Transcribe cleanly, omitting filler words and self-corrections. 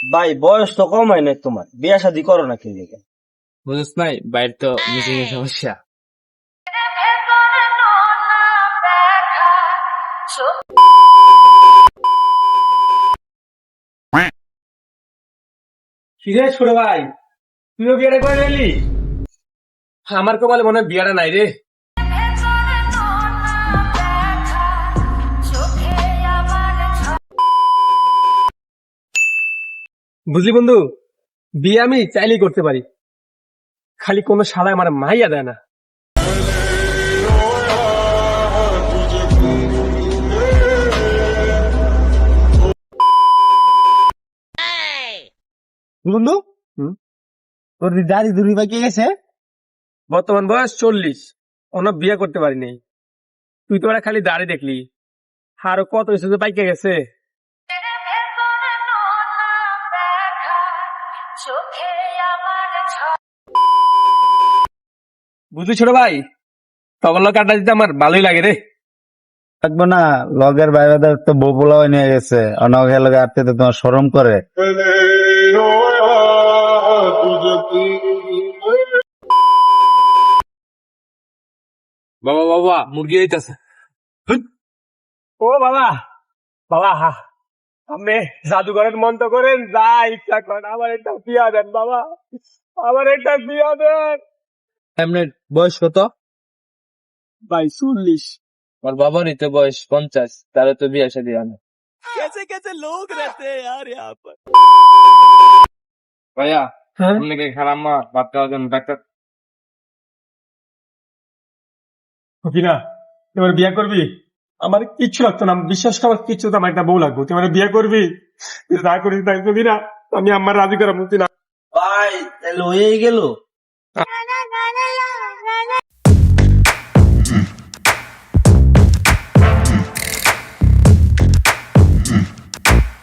ভাই বয়স তো কম হয় না তোমার, বিয়া শাদী করো না কি লেগে? বুঝছ নাই, বাইরে তো মিসিং এর সমস্যা। কিরে ছোট ভাই, তুইও বিয়েটা করে নিলি? আমার কপালে মনে হয় বিয়েটা নাই রে। বুঝলি বন্ধু, বিয়ে আমি চাইলেই করতে পারি, খালি কোনো শালা আমার মাইয়া দেয় না। বন্ধু, তোর দাড়ি দুরি বাকি গেছে? বর্তমান বয়স 40, অন্য বিয়ে করতে পারিনি। তুই তো ওরা খালি দাড়ি দেখলি, আরো কত কিছু যে পাইকে গেছে। বুঝলি ছোট ভাই, তখন লোক আড্ডা দিতে আমার ভালোই লাগে রে। থাকবো না, লগের বাইরেদের তো বপুলাও নিয়ে গেছে, অনগের লগে আটতে তো তোমার শরম করে। বাবা বাবা, মুরগি হইতাছে। ও বাবা, বাবা আপনি জাদুঘরের মন্ত্র করেন, যা ইচ্ছা করেন, আমার একটা বিয়া দেন বাবা, আমার একটা বিয়া দেন। এমনি বয়স কত? ভাই 40। আমার বাবারই তো বয়স 50, তারও তো বিয়ে শাদী হয় না। ভাইয়া, হ্যাঁ আপনাকে খারাপ মা ভাত খাওয়ার জন্য ডাক্তার। কিনা, এবার বিয়ে করবি? আমার কিচ্ছু লাগতো না, বিশ্বাস কর, আমার কিচ্ছু, আমার একটা বউ লাগবে। তুই আমার বিয়ে করবি? তুই যা করিস তাই করবি না, আমি আমার রাজি করার মূর্তি না। ভাই তাহলে হয়েই গেল।